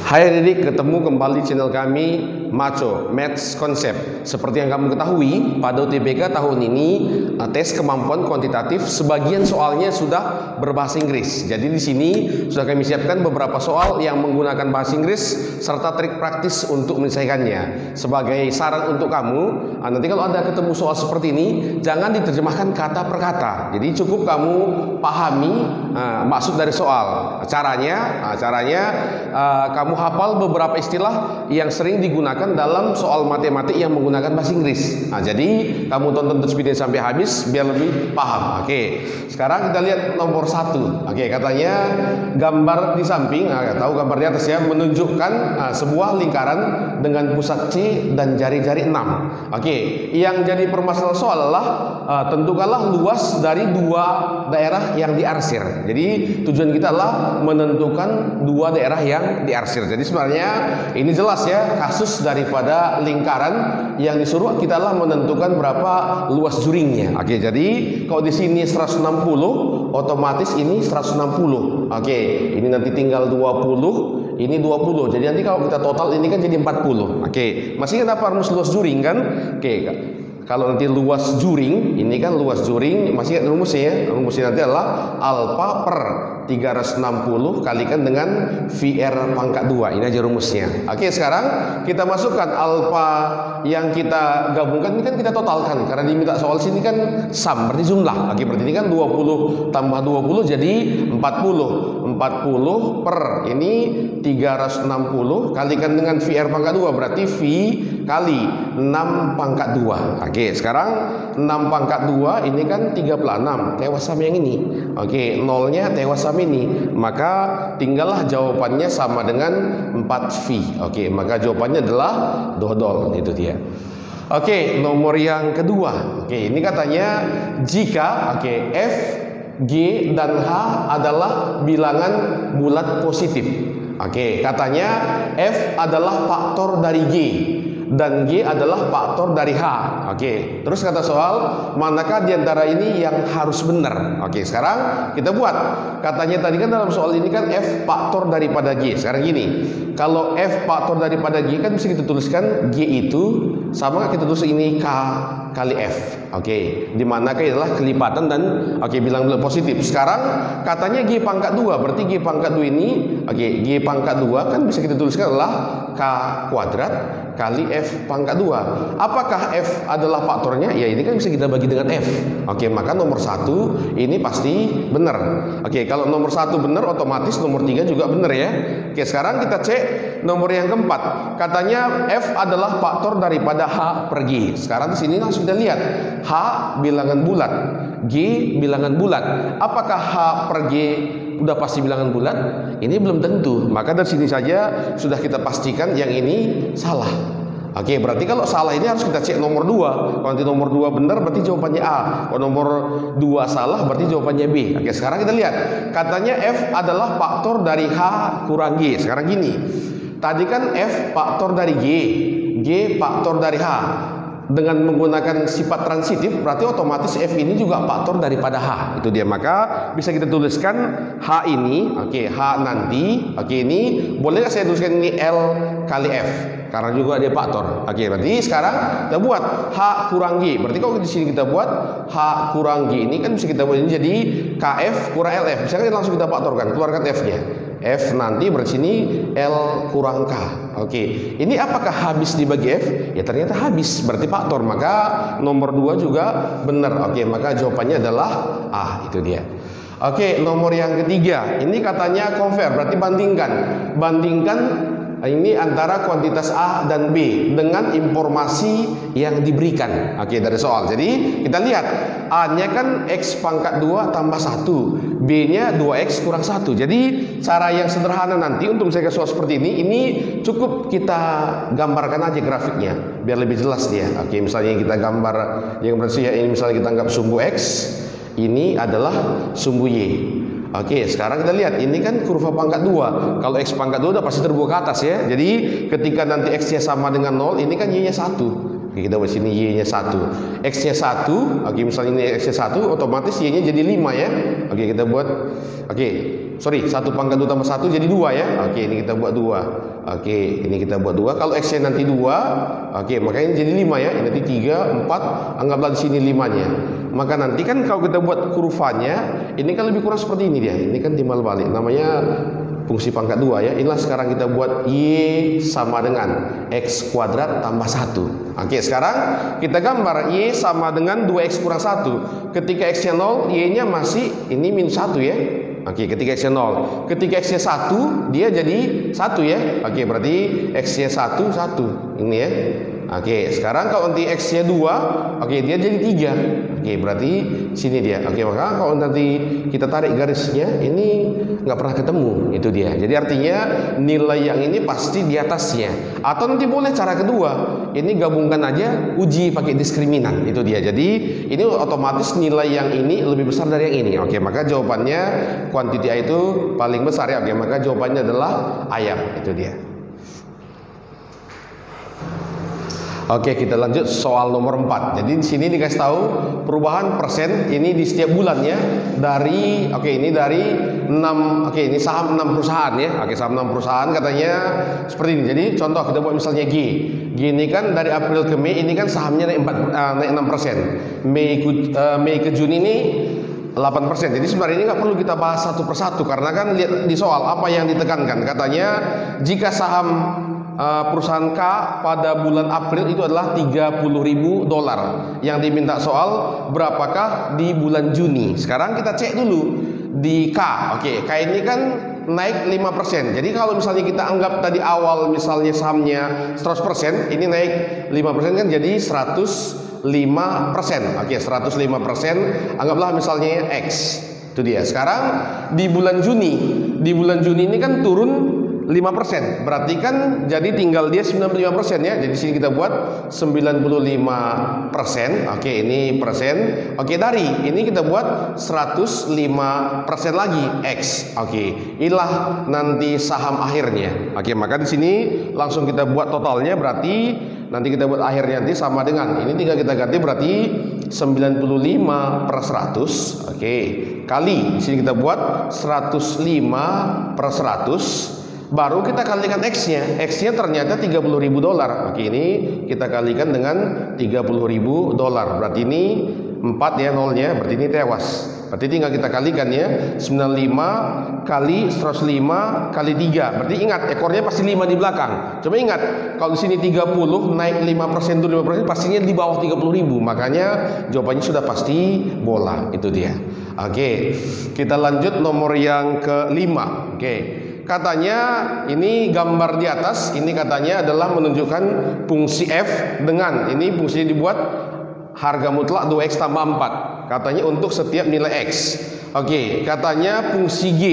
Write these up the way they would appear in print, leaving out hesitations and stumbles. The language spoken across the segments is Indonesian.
Hai adik, ketemu kembali di channel kami Maco Maths Concept. Seperti yang kamu ketahui, pada UTBK tahun ini tes kemampuan kuantitatif sebagian soalnya sudah berbahasa Inggris. Jadi di sini sudah kami siapkan beberapa soal yang menggunakan bahasa Inggris serta trik praktis untuk menyelesaikannya. Sebagai saran untuk kamu, nanti kalau Anda ketemu soal seperti ini, jangan diterjemahkan kata per kata. Jadi cukup kamu pahami maksud dari soal. Caranya kamu hafal beberapa istilah yang sering digunakan dalam soal matematik yang menggunakan bahasa Inggris. Jadi kamu tonton terus video sampai habis biar lebih paham. Oke, sekarang kita lihat nomor 1. Oke, katanya gambar di samping, tahu gambar di atas ya, menunjukkan sebuah lingkaran dengan pusat C dan jari-jari 6. Oke, yang jadi permasalahan soal adalah tentukanlah luas dari dua daerah yang diarsir. Jadi tujuan kita adalah menentukan dua daerah yang diarsir. Jadi sebenarnya ini jelas ya, kasus daripada lingkaran yang disuruh kita adalah menentukan berapa luas juringnya. Oke, jadi kalau di sini 160, otomatis ini 160. Oke, ini nanti tinggal 20, ini 20. Jadi nanti kalau kita total ini kan jadi 40. Oke, masih kenapa harus luas juring kan? Oke, kalau nanti luas juring, ini kan luas juring, masih ingat rumusnya ya? Rumusnya nanti adalah alfa per 360 kalikan dengan VR pangkat 2. Ini aja rumusnya. Oke, sekarang kita masukkan alfa yang kita gabungkan, ini kan kita totalkan. Karena diminta soal sini kan sum, berarti jumlah. Oke, berarti ini kan 20 tambah 20 jadi 40. 40 per ini 360 kalikan dengan VR pangkat 2, berarti V kali 6 pangkat 2. Oke, sekarang 6 pangkat 2 ini kan 36, tewas sama yang ini. Oke, nolnya tewas sama ini, maka tinggallah jawabannya sama dengan 4V. Oke, maka jawabannya adalah dodol, itu dia. Oke, nomor yang kedua. Oke, ini katanya jika F, G dan H adalah bilangan bulat positif. Oke, katanya F adalah faktor dari G dan G adalah faktor dari H. Oke, terus kata soal, manakah diantara ini yang harus benar? Oke, sekarang kita buat. Katanya tadi kan dalam soal ini kan F faktor daripada G. Sekarang gini, kalau F faktor daripada G kan bisa kita tuliskan G itu sama kita tulis ini K kali F. Oke, dimana K adalah kelipatan dan bilang positif. Sekarang katanya G pangkat 2, berarti G pangkat 2 ini G pangkat 2 kan bisa kita tuliskan adalah K kuadrat kali F pangkat 2. Apakah F adalah faktornya? Ya, ini kan bisa kita bagi dengan F. Oke, maka nomor 1 ini pasti benar. Oke, kalau nomor 1 benar, otomatis nomor 3 juga benar ya. Oke, sekarang kita cek nomor yang keempat. Katanya F adalah faktor daripada H per G. Sekarang di sini langsung kita lihat. H bilangan bulat, G bilangan bulat. Apakah H per G udah pasti bilangan bulat? Ini belum tentu. Maka dari sini saja sudah kita pastikan yang ini salah. Oke, berarti kalau salah ini harus kita cek nomor 2. Kalau nanti nomor 2 benar berarti jawabannya A. Kalau nomor 2 salah berarti jawabannya B. Oke, sekarang kita lihat. Katanya F adalah faktor dari H kurang G. Sekarang gini. Tadi kan F faktor dari G, G faktor dari H. Dengan menggunakan sifat transitif berarti otomatis F ini juga faktor daripada H. Itu dia, maka bisa kita tuliskan H ini, H nanti, ini boleh nggak saya tuliskan ini L kali F karena juga dia faktor. Berarti sekarang kita buat H kurang G. Berarti kalau di sini kita buat H kurang G ini kan bisa kita buat ini jadi KF kurang LF. Bisa kan langsung kita faktorkan, keluarkan F-nya. F nanti bersini L kurang K. Oke, ini apakah habis dibagi F? Ya ternyata habis, berarti faktor. Maka nomor 2 juga benar. Oke, maka jawabannya adalah A. Itu dia. Oke, nomor yang ketiga. Ini katanya compare, berarti bandingkan. Bandingkan ini antara kuantitas A dan B dengan informasi yang diberikan. Oke, dari soal. Jadi kita lihat A-nya kan X pangkat 2 tambah 1, B-nya 2X kurang 1. Jadi cara yang sederhana nanti untuk saya soal seperti ini cukup kita gambarkan aja grafiknya biar lebih jelas dia. Oke, misalnya kita gambar yang berarti ini misalnya kita anggap sumbu X, ini adalah sumbu Y. Oke, sekarang kita lihat ini kan kurva pangkat 2. Kalau X pangkat 2 udah pasti terbuka ke atas ya. Jadi ketika nanti X-nya sama dengan 0, ini kan Y-nya 1. Oke, kita buat sini Y-nya 1. X-nya 1. Oke, misalnya ini X-nya 1, otomatis Y-nya jadi 5 ya. Oke, kita buat, oke, sorry, 1 pangkat 2 tambah 1 jadi 2 ya. Oke, ini kita buat 2. Oke, ini kita buat 2. Kalau X-nya nanti 2, oke, maka ini jadi 5 ya. Ini nanti 3, 4, anggaplah di sini 5-nya. Maka nanti kan kalau kita buat kurvanya, ini kan lebih kurang seperti ini dia. Ini kan timbal balik. Namanya fungsi pangkat 2 ya. Inilah sekarang kita buat Y sama dengan X kuadrat tambah 1. Oke, sekarang kita gambar Y sama dengan 2X kurang 1. Ketika X-nya 0, Y-nya masih ini minus 1 ya. Oke, ketika X-nya 0. Ketika X-nya 1, dia jadi 1 ya. Oke, berarti X-nya 1, 1. Ini ya. Oke, sekarang kalau nanti X-nya 2, oke, dia jadi 3. Oke, berarti sini dia. Oke, maka kalau nanti kita tarik garisnya, ini nggak pernah ketemu. Itu dia. Jadi artinya nilai yang ini pasti di atasnya. Atau nanti boleh cara kedua. Ini gabungkan aja, uji pakai diskriminan. Itu dia. Jadi ini otomatis nilai yang ini lebih besar dari yang ini. Oke, maka jawabannya kuantiti A itu paling besar ya. Oke, maka jawabannya adalah ayam. Itu dia. Oke, kita lanjut soal nomor 4. Jadi di sini dikasih tahu perubahan persen ini di setiap bulannya dari ini dari 6, ini saham 6 perusahaan ya. Oke, saham 6 perusahaan katanya seperti ini. Jadi contoh kita buat misalnya G. G ini kan dari April ke Mei ini kan sahamnya naik 6%. Mei ke Juni ini 8%. Jadi sebenarnya ini nggak perlu kita bahas satu persatu karena kan lihat di soal apa yang ditekankan. Katanya jika saham perusahaan K pada bulan April itu adalah $30.000. Yang diminta soal berapakah di bulan Juni. Sekarang kita cek dulu di K. Oke, K ini kan naik 5%. Jadi kalau misalnya kita anggap tadi awal misalnya sahamnya 100%, ini naik 5% kan jadi 105%. Oke, 105%. Anggaplah misalnya X. Itu dia. Sekarang di bulan Juni ini kan turun 5%, berarti kan jadi tinggal dia 95% ya. Jadi sini kita buat 95%. Oke, ini persen. Oke, dari ini kita buat 105% lagi X. Oke, inilah nanti saham akhirnya. Oke, maka di sini langsung kita buat totalnya, berarti nanti kita buat akhirnya nanti sama dengan ini, tinggal kita ganti berarti 95/100. Oke, kali di sini kita buat 105/100. Baru kita kalikan X-nya. X-nya ternyata $30.000. Oke, ini kita kalikan dengan $30.000. Berarti ini 4 ya nolnya, berarti ini tewas. Berarti tinggal kita kalikan ya. 95 kali 105 kali 3. Berarti ingat ekornya pasti 5 di belakang. Coba ingat, kalau di sini 30 naik 5% itu 5%, pastinya di bawah 30.000. Makanya jawabannya sudah pasti bola. Itu dia. Oke, kita lanjut nomor yang ke-5. Oke. Katanya ini gambar di atas ini katanya adalah menunjukkan fungsi F dengan ini fungsinya dibuat harga mutlak 2X tambah 4. Katanya untuk setiap nilai X. Oke, katanya fungsi G.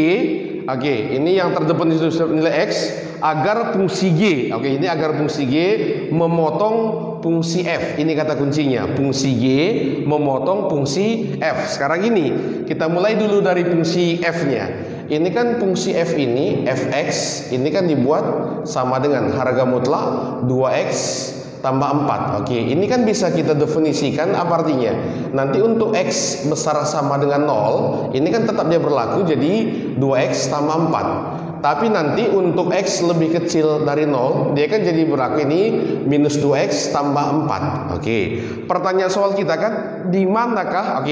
Oke, ini yang terdepan itu nilai X agar fungsi G. Oke, ini agar fungsi G memotong fungsi F. Ini kata kuncinya. Fungsi G memotong fungsi F. Sekarang ini kita mulai dulu dari fungsi F-nya. Ini kan fungsi F ini, Fx, ini kan dibuat sama dengan harga mutlak 2X tambah 4. Oke, ini kan bisa kita definisikan apa artinya. Nanti untuk X besar sama dengan 0, ini kan tetap dia berlaku jadi 2X tambah 4. Tapi nanti untuk X lebih kecil dari 0, dia kan jadi berlaku ini minus 2X tambah 4. Oke, pertanyaan soal kita kan di manakah,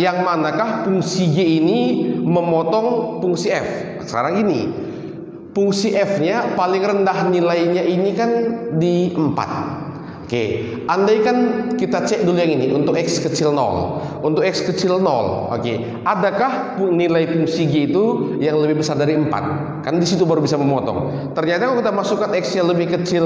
yang manakah fungsi G ini memotong fungsi F. Sekarang ini fungsi F-nya paling rendah nilainya ini kan di 4. Oke, andaikan kita cek dulu yang ini untuk X kecil 0. Untuk X kecil 0, adakah nilai fungsi G itu yang lebih besar dari 4? Kan di situ baru bisa memotong. Ternyata kalau kita masukkan X yang lebih kecil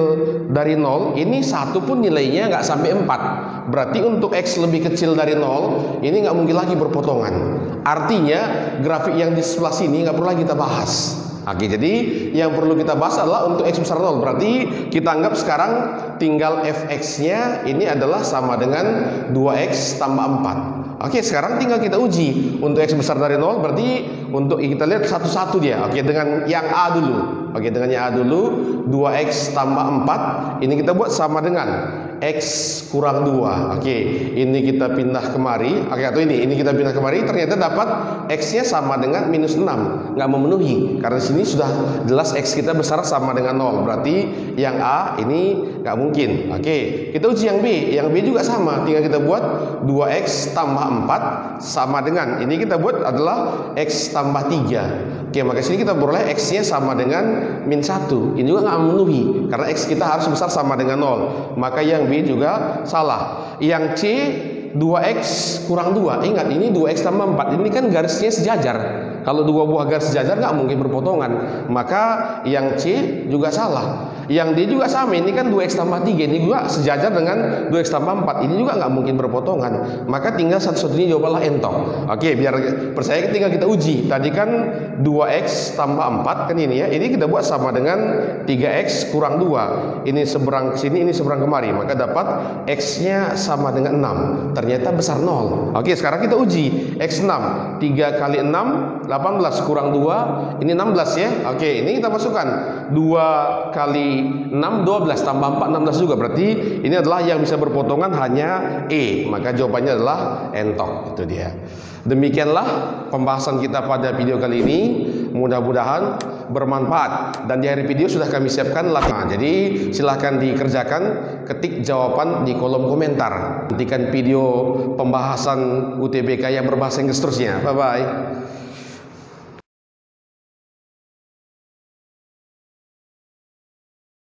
dari 0, ini satu pun nilainya nggak sampai 4. Berarti untuk X lebih kecil dari 0, ini nggak mungkin lagi berpotongan. Artinya grafik yang di sebelah sini nggak perlu lagi kita bahas. Oke, jadi yang perlu kita bahas adalah untuk X besar 0. Berarti kita anggap sekarang tinggal Fx-nya ini adalah sama dengan 2X tambah 4. Oke, sekarang tinggal kita uji. Untuk X besar dari 0 berarti untuk kita lihat satu-satu dia. Oke, dengan yang A dulu. Oke, dengan yang A dulu 2X tambah 4. Ini kita buat sama dengan X kurang 2. Oke, ini kita pindah kemari. Oke, atau ini kita pindah kemari, ternyata dapat X-nya sama dengan minus 6. Nggak memenuhi, karena di sini sudah jelas X kita besar sama dengan 0. Berarti yang A ini nggak mungkin. Oke, kita uji yang B. Yang B juga sama, tinggal kita buat 2X tambah 4 sama dengan, ini kita buat adalah X tambah 3. Oke, maka sini kita beroleh X-nya sama dengan min 1. Ini juga nggak memenuhi, karena X kita harus besar sama dengan 0. Maka yang B juga salah. Yang C 2X kurang 2. Ingat, ini 2X tambah 4. Ini kan garisnya sejajar. Kalau dua buah garis sejajar nggak mungkin berpotongan. Maka yang C juga salah. Yang D juga sama. Ini kan 2X tambah 3. Ini juga sejajar dengan 2X tambah 4. Ini juga nggak mungkin berpotongan. Maka tinggal satu-satunya jawabanlah entok. Oke, biar percaya tinggal kita uji. Tadi kan 2X tambah 4 kan ini ya. Ini kita buat sama dengan 3X kurang 2. Ini seberang ke sini, ini seberang kemari. Maka dapat X-nya sama dengan 6. Ternyata besar 0. Oke, sekarang kita uji. X 6. 3 kali 6 18 kurang 2, ini 16 ya. Oke, ini kita masukkan 2 kali 6 12 tambah 4 16 juga. Berarti ini adalah yang bisa berpotongan hanya E. Maka jawabannya adalah entok. Itu dia. Demikianlah pembahasan kita pada video kali ini. Mudah-mudahan bermanfaat, dan di akhir video sudah kami siapkan latihan. Jadi silahkan dikerjakan, ketik jawaban di kolom komentar. Nantikan video pembahasan UTBK yang berbahasa Inggris terusnya. Bye bye.